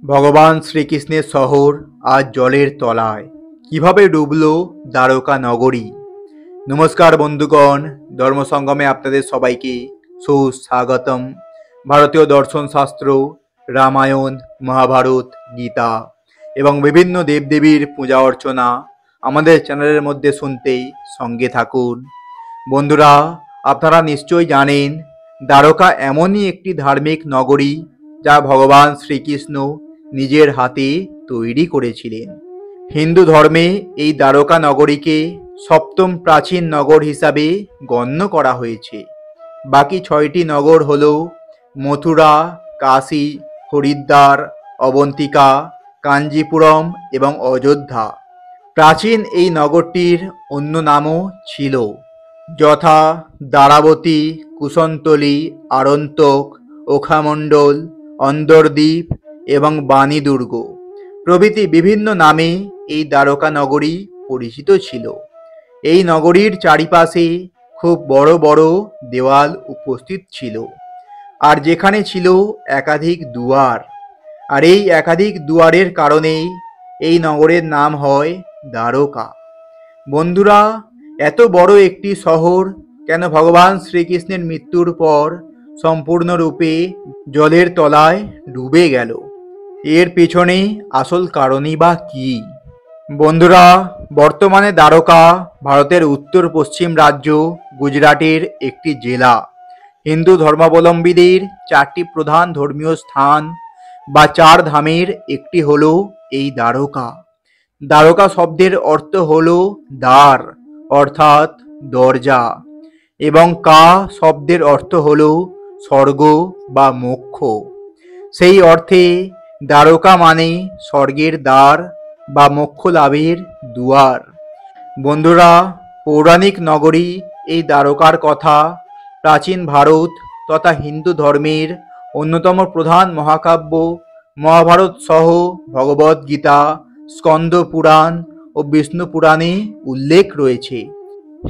ভগবান শ্রীকৃষ্ণের শহর আজ জলের তলায়। কিভাবে ডুবলো দ্বারকা নগরী। নমস্কার বন্ধুগণ, ধর্মসঙ্গমে আপনাদের সবাইকে সুস্বাগতম। ভারতীয় দর্শন শাস্ত্র, রামায়ণ, মহাভারত, গীতা এবং বিভিন্ন দেবদেবীর পূজা অর্চনা আমাদের চ্যানেলের মধ্যে শুনতেই সঙ্গে থাকুন। বন্ধুরা, আপনারা নিশ্চয়ই জানেন দ্বারকা এমনই একটি ধার্মিক নগরী যা ভগবান শ্রীকৃষ্ণ নিজের হাতে তৈরি করেছিলেন। হিন্দু ধর্মে এই দ্বারকা নগরীকে সপ্তম প্রাচীন নগর হিসাবে গণ্য করা হয়েছে। বাকি 6টি নগর হল মথুরা, কাশী, হরিদ্বার, অবন্তিকা, কাঞ্জিপুরম এবং অযোধ্যা। প্রাচীন এই নগরটির অন্য নামও ছিল, যথা দ্বারাবতী, কুশন্তলী, আরন্তক, ওখামণ্ডল, অন্দরদ্বীপ এবং বাণীদুর্গ প্রভৃতি বিভিন্ন নামে এই দ্বারকা নগরী পরিচিত ছিল। এই নগরীর চারিপাশে খুব বড় বড় দেওয়াল উপস্থিত ছিল, আর যেখানে ছিল একাধিক দুয়ার। আর এই একাধিক দুয়ারের কারণেই এই নগরের নাম হয় দ্বারকা। বন্ধুরা, এত বড় একটি শহর কেন ভগবান শ্রীকৃষ্ণের মৃত্যুর পর সম্পূর্ণরূপে জলের তলায় ডুবে গেল? এর পেছনে আসল কারণই বা কী? বন্ধুরা, বর্তমানে দ্বারকা ভারতের উত্তর পশ্চিম রাজ্য গুজরাটের একটি জেলা। হিন্দু ধর্মাবলম্বীদের 4টি প্রধান ধর্মীয় স্থান বা 4 ধামের একটি হল এই দ্বারকা। দ্বারকা শব্দের অর্থ হল দ্বার অর্থাৎ দরজা, এবং কা শব্দের অর্থ হল স্বর্গ বা মোক্ষ। সেই অর্থে দ্বারকা মানে স্বর্গের দ্বার বা মোক্ষ লাভের দুয়ার। বন্ধুরা, পৌরাণিক নগরী এই দ্বারকার কথা প্রাচীন ভারত তথা হিন্দু ধর্মের অন্যতম প্রধান মহাকাব্য মহাভারত সহ ভগবদ গীতা, স্কন্দ পুরাণ ও বিষ্ণু পুরাণে উল্লেখ রয়েছে।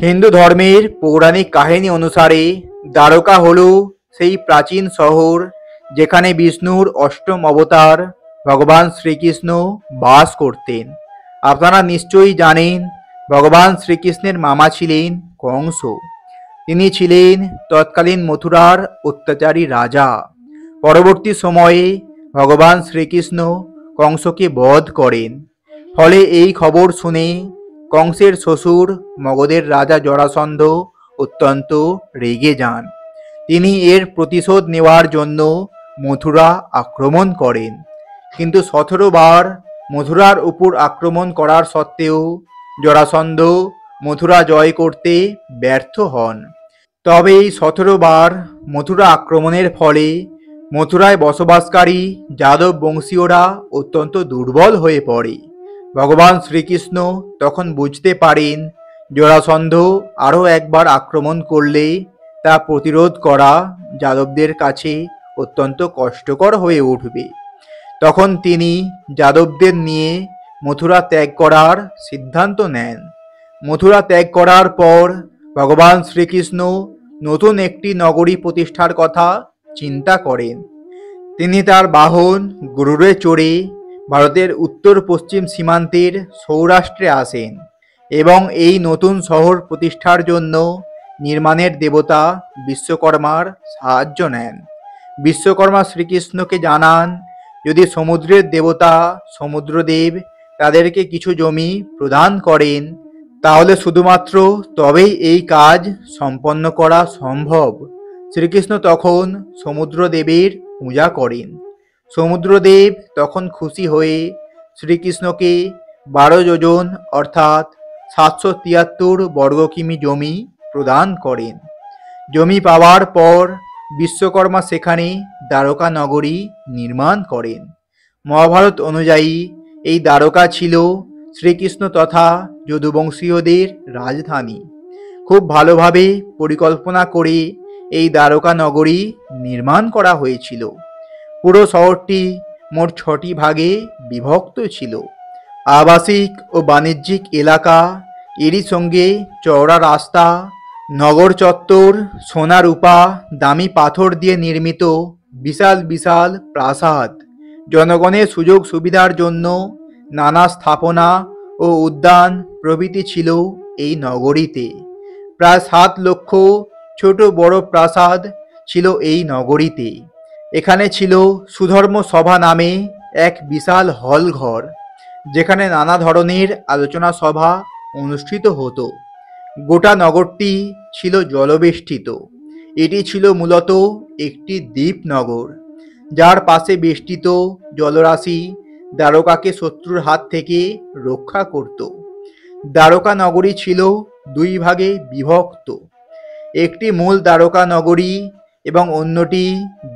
হিন্দু ধর্মের পৌরাণিক কাহিনী অনুসারে দ্বারকা হল সেই প্রাচীন শহর যেখানে বিষ্ণুর অষ্টম অবতার ভগবান শ্রীকৃষ্ণ বাস করতেন। আপনারা নিশ্চয়ই জানেন ভগবান শ্রীকৃষ্ণের মামা ছিলেন কংস। তিনি ছিলেন তৎকালীন মথুরার অত্যাচারী রাজা। পরবর্তী সময়ে ভগবান শ্রীকৃষ্ণ কংসকে বধ করেন। ফলে এই খবর শুনে কংসের শ্বশুর মগধের রাজা জরাসন্ধ অত্যন্ত রেগে যান। তিনি এর প্রতিশোধ নেওয়ার জন্য মথুরা আক্রমণ করেন, কিন্তু 17 বার মথুরার উপর আক্রমণ করার সত্ত্বেও জরাসন্ধ মথুরা জয় করতে ব্যর্থ হন। তবে এই 17 বার মথুরা আক্রমণের ফলে মথুরায় বসবাসকারী যাদব বংশীয়রা অত্যন্ত দুর্বল হয়ে পড়ে। ভগবান শ্রীকৃষ্ণ তখন বুঝতে পারেন জরাসন্ধ আরও একবার আক্রমণ করলে তা প্রতিরোধ করা যাদবদের কাছে অত্যন্ত কষ্টকর হয়ে উঠবে। তখন তিনি যাদবদের নিয়ে মথুরা ত্যাগ করার সিদ্ধান্ত নেন। মথুরা ত্যাগ করার পর ভগবান শ্রীকৃষ্ণ নতুন একটি নগরী প্রতিষ্ঠার কথা চিন্তা করেন। তিনি তার বাহন গরুড়ে চড়ে ভারতের উত্তর পশ্চিম সীমান্তের সৌরাষ্ট্রে আসেন এবং এই নতুন শহর প্রতিষ্ঠার জন্য নির্মাণের দেবতা বিশ্বকর্মার সাহায্য নেন। বিশ্বকর্মা শ্রীকৃষ্ণকে জানান যদি সমুদ্রের দেবতা সমুদ্রদেব তাদেরকে কিছু জমি প্রদান করেন তাহলে শুধুমাত্র তবেই এই কাজ সম্পন্ন করা সম্ভব। শ্রীকৃষ্ণ তখন সমুদ্রদেবের পূজা করেন। সমুদ্রদেব তখন খুশি হয়ে শ্রীকৃষ্ণকে 12 যোজন অর্থাৎ 773 বর্গ কিমি জমি প্রদান করেন। জমি পাওয়ার পর বিশ্বকর্মা সেখানে দ্বারকা নগরী নির্মাণ করেন। মহাভারত অনুযায়ী এই দ্বারকা ছিল শ্রীকৃষ্ণ তথা যদুবংশীয়দের রাজধানী। খুব ভালোভাবে পরিকল্পনা করে এই দ্বারকা নগরী নির্মাণ করা হয়েছিল। পুরো শহরটি মোট 6টি ভাগে বিভক্ত ছিল। আবাসিক ও বাণিজ্যিক এলাকা, এরই সঙ্গে চওড়া রাস্তা, নগর চত্বর, সোনা রূপা দামি পাথর দিয়ে নির্মিত বিশাল বিশাল প্রাসাদ, জনগণের সুযোগ সুবিধার জন্য নানা স্থাপনা ও উদ্যান প্রভৃতি ছিল এই নগরীতে। প্রায় 7 লক্ষ ছোট বড় প্রাসাদ ছিল এই নগরীতে। এখানে ছিল সুধর্ম সভা নামে এক বিশাল হল ঘর, যেখানে নানা ধরনের আলোচনা সভা অনুষ্ঠিত হতো। গোটা নগরটি ছিল জলবেষ্টিত। এটি ছিল মূলত একটি দ্বীপনগর, যার পাশে বেষ্টিত জলরাশি দ্বারকাকে শত্রুর হাত থেকে রক্ষা করত। দ্বারকা নগরী ছিল 2 ভাগে বিভক্ত, একটি মূল দ্বারকা নগরী এবং অন্যটি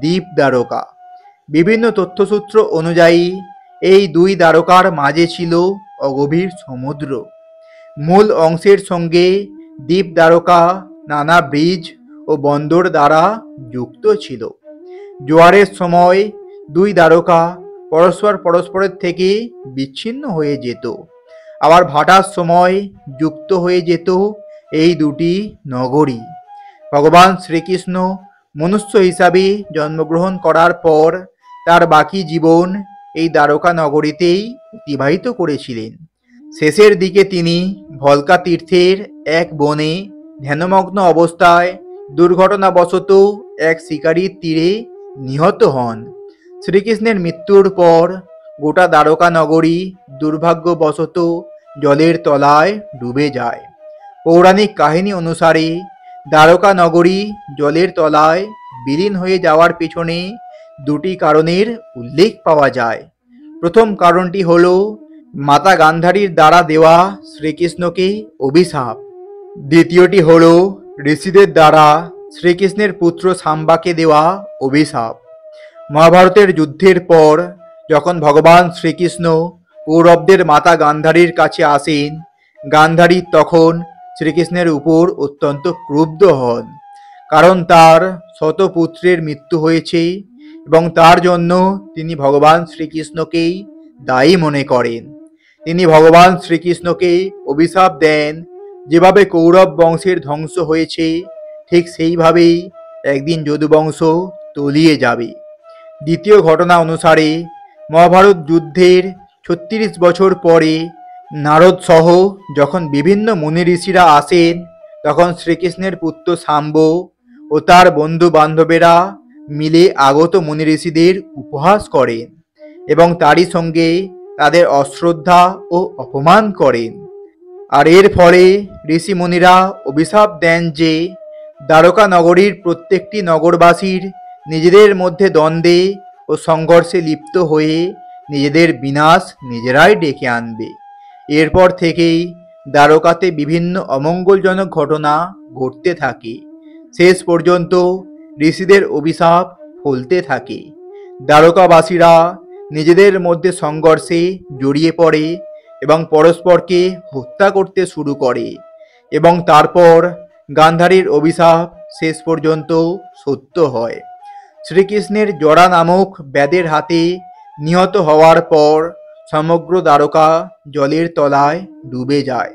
দ্বীপ দ্বারকা। বিভিন্ন তথ্যসূত্র অনুযায়ী এই 2 দ্বারকার মাঝে ছিল অগভীর সমুদ্র। মূল অংশের সঙ্গে দ্বীপ দ্বারকা নানা ব্রিজ ও বন্দর দ্বারা যুক্ত ছিল। জোয়ারের সময় 2 দ্বারকা পরস্পরের থেকে বিচ্ছিন্ন হয়ে যেত, আবার ভাটার সময় যুক্ত হয়ে যেত এই 2টি নগরী। ভগবান শ্রীকৃষ্ণ মনুষ্য হিসাবে জন্মগ্রহণ করার পর তার বাকি জীবন এই দ্বারকা নগরীতেই অতিবাহিত করেছিলেন। শেষের দিকে তিনি ভলকা তীর্থের এক বনে ধ্যানমগ্ন অবস্থায় দুর্ঘটনাবশত এক শিকারীর তীরে নিহত হন। শ্রীকৃষ্ণের মৃত্যুর পর গোটা দ্বারকা নগরী দুর্ভাগ্যবশত জলের তলায় ডুবে যায়। পৌরাণিক কাহিনী অনুসারে দ্বারকা নগরী জলের তলায় বিলীন হয়ে যাওয়ার পেছনে 2টি কারণের উল্লেখ পাওয়া যায়। প্রথম কারণটি হল মাতা গান্ধারীর দ্বারা দেওয়া শ্রীকৃষ্ণকে অভিশাপ। দ্বিতীয়টি হল ঋষিদের দ্বারা শ্রীকৃষ্ণের পুত্র সাম্বাকে দেওয়া অভিশাপ। মহাভারতের যুদ্ধের পর যখন ভগবান শ্রীকৃষ্ণ কৌরবদের মাতা গান্ধারীর কাছে আসেন, গান্ধারী তখন শ্রীকৃষ্ণের উপর অত্যন্ত ক্রুদ্ধ হন, কারণ তার শতপুত্রের মৃত্যু হয়েছে এবং তার জন্য তিনি ভগবান শ্রীকৃষ্ণকেই দায়ী মনে করেন। তিনি ভগবান শ্রীকৃষ্ণকে অভিশাপ দেন, যেভাবে কৌরব বংশের ধ্বংস হয়েছে ঠিক সেইভাবেই একদিন যদুবংশ তলিয়ে যাবে। দ্বিতীয় ঘটনা অনুসারে মহাভারত যুদ্ধের 36 বছর পরে নারদ সহ যখন বিভিন্ন মুনি ঋষিরা আসেন, তখন শ্রীকৃষ্ণের পুত্র শাম্ব ও তার বন্ধু বান্ধবেরা মিলে আগত মুনি ঋষিদের উপহাস করেন এবং তারই সঙ্গে তাদের অশ্রদ্ধা ও অপমান করেন। আর এর ফলে ঋষি মুনিরা অভিশাপ দেন যে দ্বারকা নগরীর প্রত্যেকটি নগরবাসীর নিজেদের মধ্যে দ্বন্দ্বে ও সংঘর্ষে লিপ্ত হয়ে নিজেদের বিনাশ নিজেরাই ডেকে আনবে। এরপর থেকেই দ্বারকাতে বিভিন্ন অমঙ্গলজনক ঘটনা ঘটতে থাকে। শেষ পর্যন্ত ঋষিদের অভিশাপ ফলতে থাকে। দ্বারকাবাসীরা নিজেদের মধ্যে সংঘর্ষে জড়িয়ে পড়ে এবং পরস্পরকে হত্যা করতে শুরু করে, এবং তারপর গান্ধারীর অভিশাপ শেষ পর্যন্ত সত্য হয়। শ্রীকৃষ্ণের জরা নামক ব্যাধের হাতে নিহত হওয়ার পর সমগ্র দ্বারকা জলের তলায় ডুবে যায়।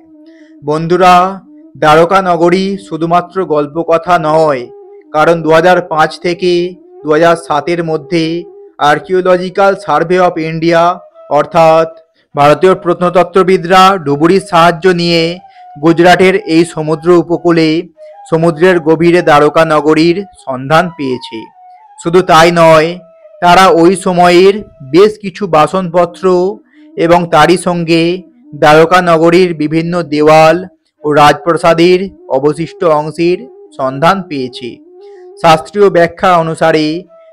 বন্ধুরা, দ্বারকা নগরী শুধুমাত্র গল্পকথা নয়, কারণ 2005 থেকে 2007 মধ্যে আর্কিওলজিক্যাল সার্ভে অফ ইন্ডিয়া অর্থাৎ ভারতীয় প্রত্নতত্ত্ববিদরা ডুবুরির সাহায্য নিয়ে গুজরাটের এই সমুদ্র উপকূলে সমুদ্রের গভীরে দ্বারকা নগরীর সন্ধান পেয়েছে। শুধু তাই নয়, তারা ওই সময়ের বেশ কিছু বাসনপত্র এবং তারই সঙ্গে দ্বারকা নগরীর বিভিন্ন দেওয়াল ও রাজপ্রাসাদের অবশিষ্ট অংশের সন্ধান পেয়েছে। শাস্ত্রীয় ব্যাখ্যা অনুসারে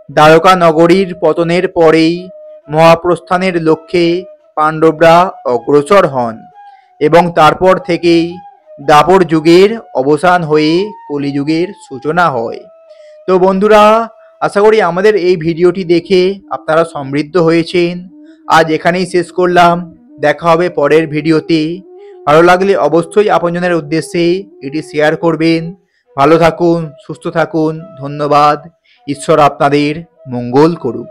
দ্বারকা নগরীর পতনের পরেই মহাপ্রস্থানের লক্ষ্যে পাণ্ডবরা অগ্রসর হন এবং তারপর থেকেই দ্বাপর যুগের অবসান হয়ে কলিযুগের সূচনা হয়। তো বন্ধুরা, আশা করি আমাদের এই ভিডিওটি দেখে আপনারা সমৃদ্ধ হয়েছেন। আজ এখানেই শেষ করলাম, দেখা হবে পরের ভিডিওতে। ভালো লাগলে অবশ্যই আপনজনের উদ্দেশ্যে এটি শেয়ার করবেন। ভালো থাকুন, সুস্থ থাকুন, ধন্যবাদ। ঈশ্বর আপনাদের মঙ্গল করুক।